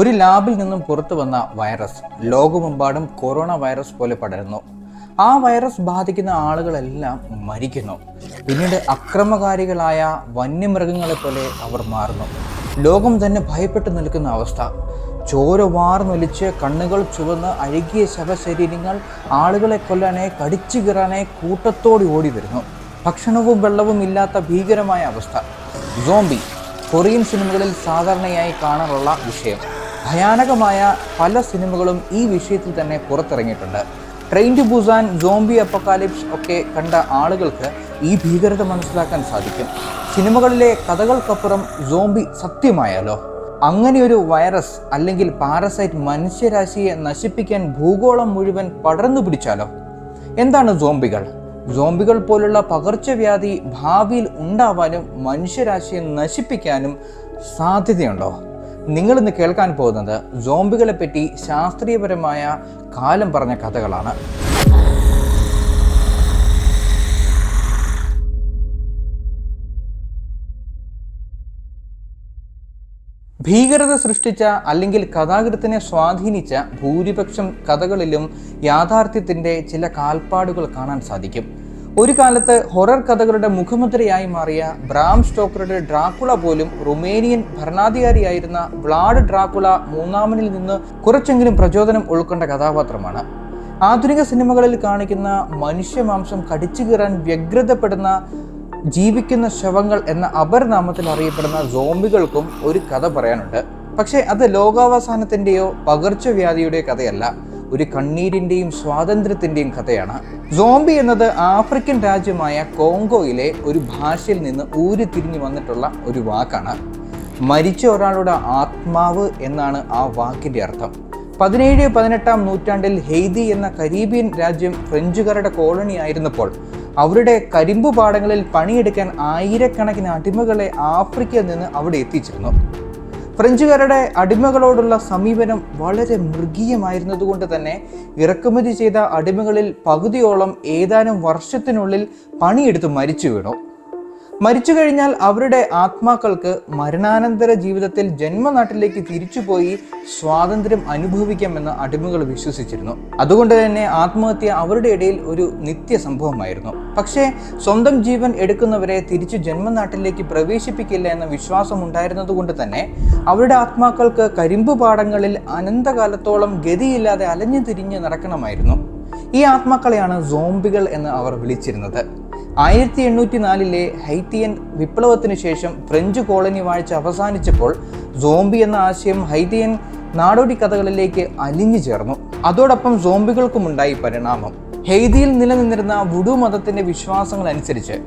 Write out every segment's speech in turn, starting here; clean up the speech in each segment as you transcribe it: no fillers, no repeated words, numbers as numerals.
ഒരു ലാബിൽ നിന്നും പുറത്തു വന്ന വൈറസ് ലോകമെമ്പാടും കൊറോണ വൈറസ് പോലെ പടരുന്നു. ആ വൈറസ് ബാധിക്കുന്ന ആളുകളെല്ലാം മരിക്കുന്നു. പിന്നീട് അക്രമകാരികളായ വന്യമൃഗങ്ങളെ പോലെ അവർ മാറുന്നു. ലോകം തന്നെ ഭയപ്പെട്ടു നിൽക്കുന്ന അവസ്ഥ. ചോര വാർന്നൊലിച്ച് കണ്ണുകൾ ചുവന്ന് അഴുകിയ ശവശരീരങ്ങൾ ആളുകളെ കൊല്ലാനായി കടിച്ചു കീറാനായി കൂട്ടത്തോടെ ഓടി വരുന്നു. ഭക്ഷണവും വെള്ളവും ഇല്ലാത്ത ഭീകരമായ അവസ്ഥ. സോംബി കൊറിയൻ സിനിമകളിൽ സാധാരണയായി കാണാറുള്ള വിഷയം. ഭയാനകമായ പല സിനിമകളും ഈ വിഷയത്തിൽ തന്നെ പുറത്തിറങ്ങിയിട്ടുണ്ട്. ട്രെയിൻ ടു ബുസാൻ, സോംബി അപ്പക്കാലിപ്സ് ഒക്കെ കണ്ട ആളുകൾക്ക് ഈ ഭീകരത മനസ്സിലാക്കാൻ സാധിക്കും. സിനിമകളിലെ കഥകൾക്കപ്പുറം സോംബി സത്യമായാലോ? അങ്ങനെയൊരു വൈറസ് അല്ലെങ്കിൽ പാരസൈറ്റ് മനുഷ്യരാശിയെ നശിപ്പിക്കാൻ ഭൂഗോളം മുഴുവൻ പടർന്നു പിടിച്ചാലോ? എന്താണ് സോംബികൾ? സോംബികൾ പോലുള്ള പകർച്ചവ്യാധി ഭാവിയിൽ ഉണ്ടാവാനും മനുഷ്യരാശിയെ നശിപ്പിക്കാനും സാധ്യതയുണ്ടോ? നിങ്ങളിന്ന് കേൾക്കാൻ പോകുന്നത് സോംബികളെ പറ്റി ശാസ്ത്രീയപരമായ കാലം പറഞ്ഞ കഥകളാണ്. ഭീകരത സൃഷ്ടിച്ച അല്ലെങ്കിൽ കഥാകൃത്തിനെ സ്വാധീനിച്ച ഭൂരിപക്ഷം കഥകളിലും യാഥാർത്ഥ്യത്തിൻ്റെ ചില കാൽപ്പാടുകൾ കാണാൻ സാധിക്കും. ഒരു കാലത്ത് ഹൊറർ കഥകളുടെ മുഖമുദ്രയായി മാറിയ ബ്രാം സ്റ്റോക്കറുടെ ഡ്രാക്കുള പോലും റുമേനിയൻ ഭരണാധികാരിയായിരുന്ന വ്ളാഡ് ഡ്രാക്കുള മൂന്നാമനിൽ നിന്ന് കുറച്ചെങ്കിലും പ്രചോദനം ഉൾക്കൊണ്ട കഥാപാത്രമാണ്. ആധുനിക സിനിമകളിൽ കാണിക്കുന്ന മനുഷ്യമാംസം കടിച്ചു കീറാൻ വ്യഗ്രതപ്പെടുന്ന ജീവിക്കുന്ന ശവങ്ങൾ എന്ന അപരനാമത്തിൽ അറിയപ്പെടുന്ന സോംബികൾക്കും ഒരു കഥ പറയാനുണ്ട്. പക്ഷേ അത് ലോകാവസാനത്തിൻ്റെയോ പകർച്ചവ്യാധിയുടെയോ കഥയല്ല, ഒരു കണ്ണീരിൻ്റെയും സ്വാതന്ത്ര്യത്തിൻ്റെയും കഥയാണ്. സോംബി എന്നത് ആഫ്രിക്കൻ രാജ്യമായ കോങ്കോയിലെ ഒരു ഭാഷയിൽ നിന്ന് ഊരിത്തിരിഞ്ഞു വന്നിട്ടുള്ള ഒരു വാക്കാണ്. മരിച്ച ഒരാളുടെ ആത്മാവ് എന്നാണ് ആ വാക്കിൻ്റെ അർത്ഥം. 17-18 നൂറ്റാണ്ടിൽ ഹെയ്തി എന്ന കരീബിയൻ രാജ്യം ഫ്രഞ്ചുകാരുടെ കോളനി ആയിരുന്നപ്പോൾ അവരുടെ കരിമ്പു പാടങ്ങളിൽ പണിയെടുക്കാൻ ആയിരക്കണക്കിന് അടിമകളെ ആഫ്രിക്കയിൽ നിന്ന് അവിടെ എത്തിച്ചിരുന്നു. ഫ്രഞ്ചുകാരുടെ അടിമകളോടുള്ള സമീപനം വളരെ മൃഗീയമായിരുന്നതുകൊണ്ട് തന്നെ ഇറക്കുമതി ചെയ്ത അടിമകളിൽ പകുതിയോളം ഏതാനും വർഷത്തിനുള്ളിൽ പണിയെടുത്ത് മരിച്ചു വീണു. മരിച്ചു കഴിഞ്ഞാൽ അവരുടെ ആത്മാക്കൾക്ക് മരണാനന്തര ജീവിതത്തിൽ ജന്മനാട്ടിലേക്ക് തിരിച്ചുപോയി സ്വാതന്ത്ര്യം അനുഭവിക്കാമെന്ന് അടിമകൾ വിശ്വസിച്ചിരുന്നു. അതുകൊണ്ട് തന്നെ ആത്മഹത്യ അവരുടെ ഇടയിൽ ഒരു നിത്യ സംഭവമായിരുന്നു. പക്ഷേ സ്വന്തം ജീവൻ എടുക്കുന്നവരെ തിരിച്ചു ജന്മനാട്ടിലേക്ക് പ്രവേശിപ്പിക്കില്ല എന്ന വിശ്വാസം ഉണ്ടായിരുന്നതുകൊണ്ട് തന്നെ അവരുടെ ആത്മാക്കൾക്ക് കരിമ്പു പാടങ്ങളിൽ അനന്തകാലത്തോളം ഗതിയില്ലാതെ അലഞ്ഞു തിരിഞ്ഞ് നടക്കണമായിരുന്നു. ഈ ആത്മാക്കളെയാണ് സോംബികൾ എന്ന് അവർ വിളിച്ചിരുന്നത്. 1804 ഹൈത്തിയൻ വിപ്ലവത്തിന് ശേഷം ഫ്രഞ്ച് കോളനി വാഴ്ച അവസാനിച്ചപ്പോൾ സോംബി എന്ന ആശയം ഹൈത്തിയൻ നാടോടി കഥകളിലേക്ക് അലിഞ്ഞു ചേർന്നു. അതോടൊപ്പം സോംബികൾക്കുമുണ്ടായി പരിണാമം. ഹെയ്തിയിൽ നിലനിന്നിരുന്ന വുഡു മതത്തിന്റെ വിശ്വാസങ്ങൾ അനുസരിച്ച്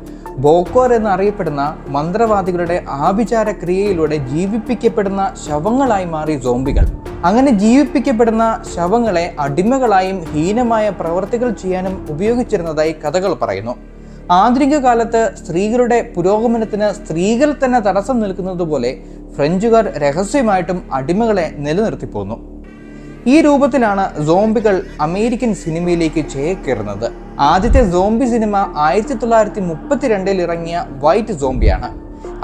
ബോക്കോർ എന്നറിയപ്പെടുന്ന മന്ത്രവാദികളുടെ ആഭിചാര ക്രിയയിലൂടെ ജീവിപ്പിക്കപ്പെടുന്ന ശവങ്ങളായി മാറി സോംബികൾ. അങ്ങനെ ജീവിപ്പിക്കപ്പെടുന്ന ശവങ്ങളെ അടിമകളായും ഹീനമായ പ്രവർത്തികൾ ചെയ്യാനും ഉപയോഗിച്ചിരുന്നതായി കഥകൾ പറയുന്നു. ആധുനിക കാലത്ത് സ്ത്രീകളുടെ പുരോഗമനത്തിന് സ്ത്രീകൾ തന്നെ തടസ്സം നിൽക്കുന്നത് പോലെ ഫ്രഞ്ചുകാർ രഹസ്യമായിട്ടും അടിമകളെ നിലനിർത്തിപ്പോന്നു. ഈ രൂപത്തിലാണ് സോംബികൾ അമേരിക്കൻ സിനിമയിലേക്ക് ചേക്കേറുന്നത്. ആദ്യത്തെ സോംബി സിനിമ 1932 ഇറങ്ങിയ വൈറ്റ് സോംബിയാണ്.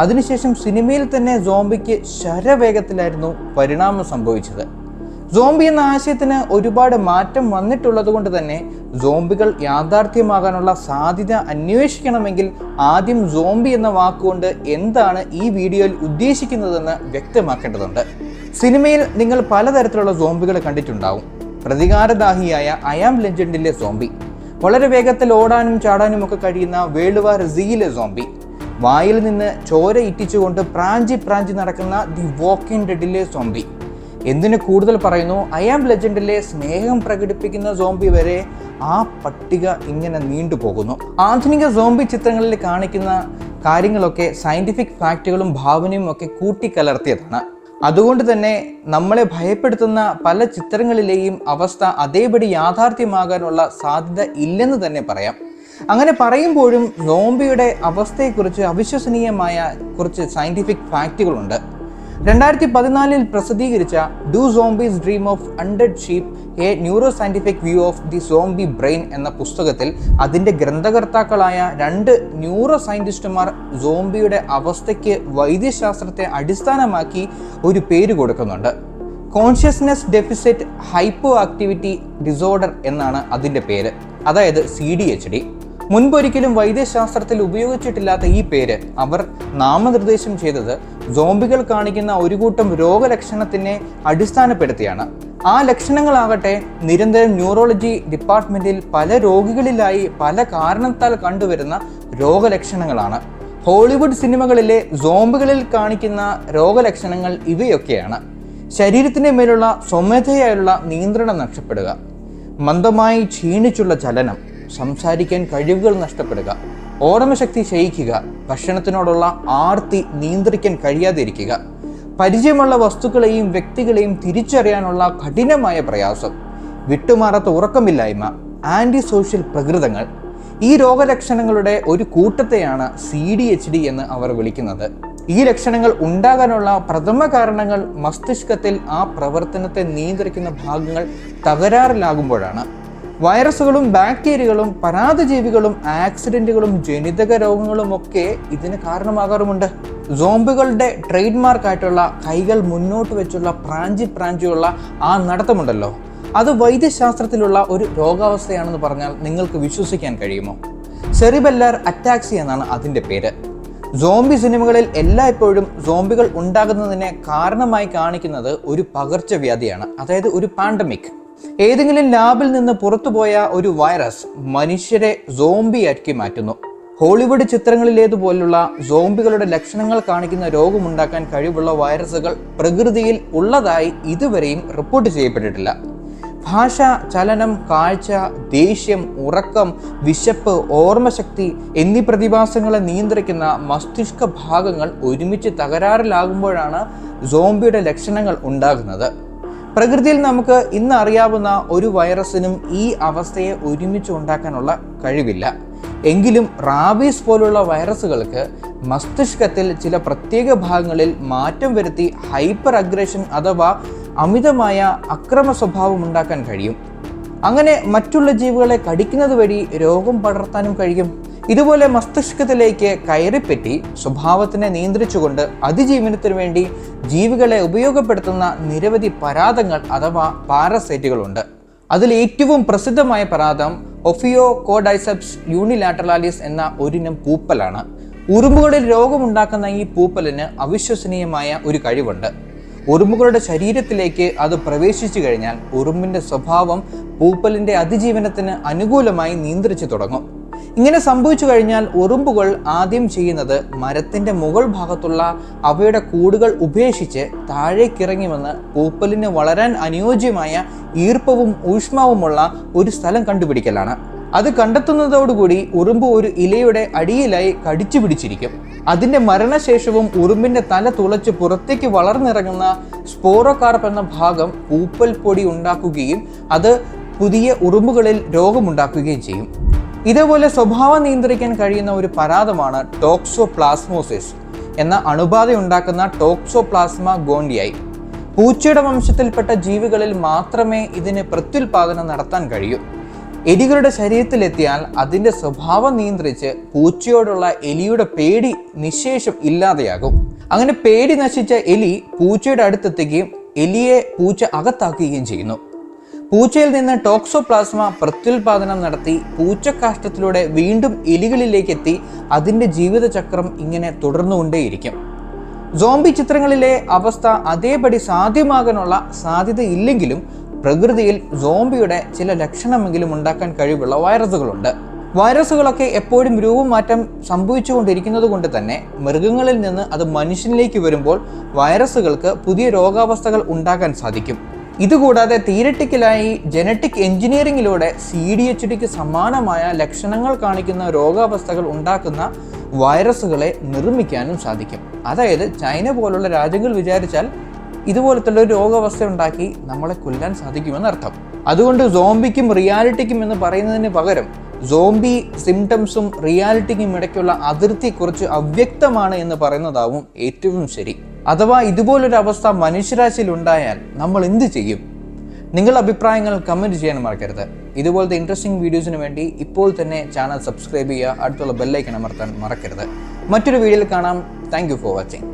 അതിനുശേഷം സിനിമയിൽ തന്നെ സോംബിക്ക് ശരവേഗത്തിലായിരുന്നു പരിണാമം സംഭവിച്ചത്. സോംബി എന്ന ആശയത്തിന് ഒരുപാട് മാറ്റം വന്നിട്ടുള്ളത് കൊണ്ട് തന്നെ സോംബികൾ യാഥാർത്ഥ്യമാകാനുള്ള സാധ്യത അന്വേഷിക്കണമെങ്കിൽ ആദ്യം സോംബി എന്ന വാക്കുകൊണ്ട് എന്താണ് ഈ വീഡിയോയിൽ ഉദ്ദേശിക്കുന്നതെന്ന് വ്യക്തമാക്കേണ്ടതുണ്ട്. സിനിമയിൽ നിങ്ങൾ പലതരത്തിലുള്ള സോംബികളെ കണ്ടിട്ടുണ്ടാവും. പ്രതികാരദാഹിയായ ഐ ആം ലെജൻഡിലെ സോംബി, വളരെ വേഗത്തിൽ ഓടാനും ചാടാനും ഒക്കെ കഴിയുന്ന വേൾഡ് വാർ സിയിലെ സോംബി, വായിൽ നിന്ന് ചോര ഇറ്റിച്ചുകൊണ്ട് പ്രാഞ്ചി നടക്കുന്ന ദി വാക്കിംഗ് ഡെഡിലെ സോംബി. എന്തിനു കൂടുതൽ പറയുന്നു, ഐ ആം ലെജൻഡിലെ സ്നേഹം പ്രകടിപ്പിക്കുന്ന സോംബി വരെ ആ പട്ടിക ഇങ്ങനെ നീണ്ടുപോകുന്നു. ആധുനിക സോംബി ചിത്രങ്ങളിൽ കാണിക്കുന്ന കാര്യങ്ങളൊക്കെ സയന്റിഫിക് ഫാക്റ്റുകളും ഭാവനയും ഒക്കെ കൂട്ടിക്കലർത്തിയതാണ്. അതുകൊണ്ട് തന്നെ നമ്മളെ ഭയപ്പെടുത്തുന്ന പല ചിത്രങ്ങളിലെയും അവസ്ഥ അതേപടി യാഥാർത്ഥ്യമാകാനുള്ള സാധ്യത ഇല്ലെന്ന് തന്നെ പറയാം. അങ്ങനെ പറയുമ്പോഴും സോംബിയുടെ അവസ്ഥയെക്കുറിച്ച് അവിശ്വസനീയമായ കുറച്ച് സയന്റിഫിക് ഫാക്റ്റുകളുണ്ട്. 2014 പ്രസിദ്ധീകരിച്ച do zombies dream of undead sheep a neuroscientific view of the zombie brain എന്ന പുസ്തകത്തിൽ അതിൻ്റെ ഗ്രന്ഥകർത്താക്കളായ 2 ന്യൂറോ സയന്റിസ്റ്റുമാർ സോംബിയുടെ അവസ്ഥയ്ക്ക് വൈദ്യശാസ്ത്രത്തെ അടിസ്ഥാനമാക്കി ഒരു പേര് കൊടുക്കുന്നുണ്ട്. Consciousness deficit hypo activity disorder എന്നാണ് അതിൻ്റെ പേര്, അതായത് CDHD. മുൻപൊരിക്കലും വൈദ്യശാസ്ത്രത്തിൽ ഉപയോഗിച്ചിട്ടില്ലാത്ത ഈ പേര് അവർ നാമനിർദ്ദേശം ചെയ്തത് സോംബികൾ കാണിക്കുന്ന ഒരു കൂട്ടം രോഗലക്ഷണത്തിനെ അടിസ്ഥാനപ്പെടുത്തിയാണ്. ആ ലക്ഷണങ്ങളാകട്ടെ നിരന്തരം ന്യൂറോളജി ഡിപ്പാർട്ട്മെന്റിൽ പല രോഗികളിലായി പല കാരണത്താൽ കണ്ടുവരുന്ന രോഗലക്ഷണങ്ങളാണ്. ഹോളിവുഡ് സിനിമകളിലെ സോംബികളിൽ കാണിക്കുന്ന രോഗലക്ഷണങ്ങൾ ഇവയൊക്കെയാണ്: ശരീരത്തിന്റെ മേലുള്ള സ്വമേധയായുള്ള നിയന്ത്രണം നഷ്ടപ്പെടുക, മന്ദമായി ക്ഷീണിച്ചുള്ള ചലനം, സംസാരിക്കാൻ കഴിവുകൾ നഷ്ടപ്പെടുക, ഓർമ്മശക്തി ക്ഷയിക്കുക, ഭക്ഷണത്തിനോടുള്ള ആർത്തി നിയന്ത്രിക്കാൻ കഴിയാതിരിക്കുക, പരിചയമുള്ള വസ്തുക്കളെയും വ്യക്തികളെയും തിരിച്ചറിയാനുള്ള കഠിനമായ പ്രയാസം, വിട്ടുമാറാത്ത ഉറക്കമില്ലായ്മ, ആൻറ്റി സോഷ്യൽ പ്രകൃതങ്ങൾ. ഈ രോഗലക്ഷണങ്ങളുടെ ഒരു കൂട്ടത്തെയാണ് CDHD എന്ന് അവർ വിളിക്കുന്നത്. ഈ ലക്ഷണങ്ങൾ ഉണ്ടാകാനുള്ള പ്രഥമ കാരണങ്ങൾ മസ്തിഷ്കത്തിൽ ആ പ്രവർത്തനത്തെ നിയന്ത്രിക്കുന്ന ഭാഗങ്ങൾ തകരാറിലാകുമ്പോഴാണ്. വൈറസുകളും ബാക്ടീരിയകളും പരാതജീവികളും ആക്സിഡന്റുകളും ജനിതക രോഗങ്ങളും ഒക്കെ ഇതിന് കാരണമാകാറുമുണ്ട്. സോംബികളുടെ ട്രേഡ് മാർക്കായിട്ടുള്ള കൈകൾ മുന്നോട്ട് വെച്ചുള്ള പ്രാഞ്ചിയുള്ള ആ നടത്തമുണ്ടല്ലോ, അത് വൈദ്യശാസ്ത്രത്തിലുള്ള ഒരു രോഗാവസ്ഥയാണെന്ന് പറഞ്ഞാൽ നിങ്ങൾക്ക് വിശ്വസിക്കാൻ കഴിയുമോ? സെറിബെല്ലാർ അറ്റാക്സി എന്നാണ് അതിൻ്റെ പേര്. സോംബി സിനിമകളിൽ എല്ലായ്പ്പോഴും സോംബികൾ ഉണ്ടാകുന്നതിനെ കാരണമായി കാണിക്കുന്നത് ഒരു പകർച്ചവ്യാധിയാണ്, അതായത് ഒരു പാൻഡമിക്. ഏതെങ്കിലും ലാബിൽ നിന്ന് പുറത്തുപോയ ഒരു വൈറസ് മനുഷ്യരെ സോംബിയാക്കി മാറ്റുന്നു. ഹോളിവുഡ് ചിത്രങ്ങളിലേതുപോലുള്ള സോംബികളുടെ ലക്ഷണങ്ങൾ കാണിക്കുന്ന രോഗമുണ്ടാക്കാൻ കഴിവുള്ള വൈറസുകൾ പ്രകൃതിയിൽ ഉള്ളതായി ഇതുവരെയും റിപ്പോർട്ട് ചെയ്യപ്പെട്ടിട്ടില്ല. ഭാഷ, ചലനം, കാഴ്ച, ദേഷ്യം, ഉറക്കം, വിശപ്പ്, ഓർമ്മശക്തി എന്നീ പ്രതിഭാസങ്ങളെ നിയന്ത്രിക്കുന്ന മസ്തിഷ്ക ഭാഗങ്ങൾ ഒരുമിച്ച് തകരാറിലാകുമ്പോഴാണ് സോംബിയുടെ ലക്ഷണങ്ങൾ ഉണ്ടാകുന്നത്. പ്രകൃതിയിൽ നമുക്ക് ഇന്ന് അറിയാവുന്ന ഒരു വൈറസിനും ഈ അവസ്ഥയെ ഒരുമിച്ച് ഉണ്ടാക്കാനുള്ള കഴിവില്ല. എങ്കിലും റാബീസ് പോലുള്ള വൈറസുകൾക്ക് മസ്തിഷ്കത്തിൽ ചില പ്രത്യേക ഭാഗങ്ങളിൽ മാറ്റം വരുത്തി ഹൈപ്പർ അഗ്രഷൻ അഥവാ അമിതമായ അക്രമ സ്വഭാവം ഉണ്ടാക്കാൻ കഴിയും. അങ്ങനെ മറ്റുള്ള ജീവികളെ കടിക്കുന്നത് വഴി രോഗം പടർത്താനും കഴിയും. ഇതുപോലെ മസ്തിഷ്കത്തിലേക്ക് കയറിപ്പറ്റി സ്വഭാവത്തിനെ നിയന്ത്രിച്ചുകൊണ്ട് അതിജീവനത്തിനു വേണ്ടി ജീവികളെ ഉപയോഗപ്പെടുത്തുന്ന നിരവധി പരാതങ്ങൾ അഥവാ പാരസൈറ്റുകളുണ്ട്. അതിൽ ഏറ്റവും പ്രസിദ്ധമായ പരാതം ഒഫിയോകോഡൈസെപ്സ് യൂണിലാറ്ററാലിസ് എന്ന ഒരിനം പൂപ്പലാണ്. ഉറുമ്പുകളിൽ രോഗമുണ്ടാക്കുന്ന ഈ പൂപ്പലിന് അവിശ്വസനീയമായ ഒരു കഴിവുണ്ട്. ഉറുമ്പുകളുടെ ശരീരത്തിലേക്ക് അത് പ്രവേശിച്ചു കഴിഞ്ഞാൽ ഉറുമ്പിന്റെ സ്വഭാവം പൂപ്പലിന്റെ അതിജീവനത്തിന് അനുകൂലമായി നിയന്ത്രിച്ചു തുടങ്ങും. ഇങ്ങനെ സംഭവിച്ചു കഴിഞ്ഞാൽ ഉറുമ്പുകൾ ആദ്യം ചെയ്യുന്നത് മരത്തിന്റെ മുകൾ ഭാഗത്തുള്ള അവയുടെ കൂടുകൾ ഉപേക്ഷിച്ച് താഴേക്കിറങ്ങി വന്ന് പൂപ്പലിന് വളരാൻ അനുയോജ്യമായ ഈർപ്പവും ഊഷ്മാവുമുള്ള ഒരു സ്ഥലം കണ്ടുപിടിക്കലാണ്. അത് കണ്ടെത്തുന്നതോടുകൂടി ഉറുമ്പ് ഒരു ഇലയുടെ അടിയിലായി കടിച്ചു പിടിച്ചിരിക്കും. അതിന്റെ മരണശേഷവും ഉറുമ്പിന്റെ തല തുളച്ച് പുറത്തേക്ക് വളർന്നിറങ്ങുന്ന സ്പോറോകാർപ്പ് എന്ന ഭാഗം പൂപ്പൽ പൊടി ഉണ്ടാക്കുകയും അത് പുതിയ ഉറുമ്പുകളിൽ രോഗമുണ്ടാക്കുകയും ചെയ്യും. ഇതേപോലെ സ്വഭാവം നിയന്ത്രിക്കാൻ കഴിയുന്ന ഒരു പരാതമാണ് ടോക്സോപ്ലാസ്മോസിസ് എന്ന അണുബാധ ഉണ്ടാക്കുന്ന ടോക്സോപ്ലാസ്മ ഗോണ്ടിയായി. പൂച്ചയുടെ വംശത്തിൽപ്പെട്ട ജീവികളിൽ മാത്രമേ ഇതിന് പ്രത്യുൽപാദനം നടത്താൻ കഴിയൂ. എലികളുടെ ശരീരത്തിലെത്തിയാൽ അതിൻ്റെ സ്വഭാവം നിയന്ത്രിച്ച് പൂച്ചയോടുള്ള എലിയുടെ പേടി നിശേഷം ഇല്ലാതെയാകും. അങ്ങനെ പേടി നശിച്ച എലി പൂച്ചയുടെ അടുത്തെത്തുകയും എലിയെ പൂച്ച അകത്താക്കുകയും ചെയ്യുന്നു. പൂച്ചയിൽ നിന്ന് ടോക്സോപ്ലാസ്മ പ്രത്യുൽപാദനം നടത്തി പൂച്ചക്കാഷ്ടത്തിലൂടെ വീണ്ടും എലികളിലേക്ക് എത്തി അതിൻ്റെ ജീവിതചക്രം ഇങ്ങനെ തുടർന്നുകൊണ്ടേയിരിക്കും. സോംബി ചിത്രങ്ങളിലെ അവസ്ഥ അതേപടി സാധ്യമാകാനുള്ള സാധ്യതയില്ലെങ്കിലും പ്രകൃതിയിൽ സോംബിയുടെ ചില ലക്ഷണമെങ്കിലും ഉണ്ടാക്കാൻ കഴിവുള്ള വൈറസുകളുണ്ട്. വൈറസുകളൊക്കെ എപ്പോഴും രൂപമാറ്റം സംഭവിച്ചുകൊണ്ടിരിക്കുന്നത് കൊണ്ട് തന്നെ മൃഗങ്ങളിൽ നിന്ന് അത് മനുഷ്യനിലേക്ക് വരുമ്പോൾ വൈറസുകൾക്ക് പുതിയ രോഗാവസ്ഥകൾ ഉണ്ടാക്കാൻ സാധിക്കും. ഇതുകൂടാതെ തിയറിറ്റിക്കലായി ജനറ്റിക് എഞ്ചിനീയറിംഗിലൂടെ CDHDക്ക് സമാനമായ ലക്ഷണങ്ങൾ കാണിക്കുന്ന രോഗാവസ്ഥകൾ ഉണ്ടാക്കുന്ന വൈറസുകളെ നിർമ്മിക്കാനും സാധിക്കും. അതായത് ചൈന പോലുള്ള രാജ്യങ്ങൾ വിചാരിച്ചാൽ ഇതുപോലത്തുള്ള ഒരു രോഗാവസ്ഥ ഉണ്ടാക്കി നമ്മളെ കൊല്ലാൻ സാധിക്കുമെന്നർത്ഥം. അതുകൊണ്ട് സോംബിക്കും റിയാലിറ്റിക്കും എന്ന് പറയുന്നതിന് പകരം സോംബി സിംറ്റംസും റിയാലിറ്റിക്കും ഇടയ്ക്കുള്ള അതിർത്തി കുറച്ച് അവ്യക്തമാണ് എന്ന് പറയുന്നതാവും ഏറ്റവും ശരി. അഥവാ ഇതുപോലൊരു അവസ്ഥ മനുഷ്യരാശിയിൽ ഉണ്ടായാൽ നമ്മൾ എന്ത് ചെയ്യും? നിങ്ങളുടെ അഭിപ്രായങ്ങൾ കമൻറ്റ് ചെയ്യാൻ മറക്കരുത്. ഇതുപോലത്തെ ഇൻട്രസ്റ്റിംഗ് വീഡിയോസിന് വേണ്ടി ഇപ്പോൾ തന്നെ ചാനൽ സബ്സ്ക്രൈബ് ചെയ്യുക, അടുത്തുള്ള ബെല്ലൈക്കൺ അമർത്താൻ മറക്കരുത്. മറ്റൊരു വീഡിയോയിൽ കാണാം. Thank you for watching.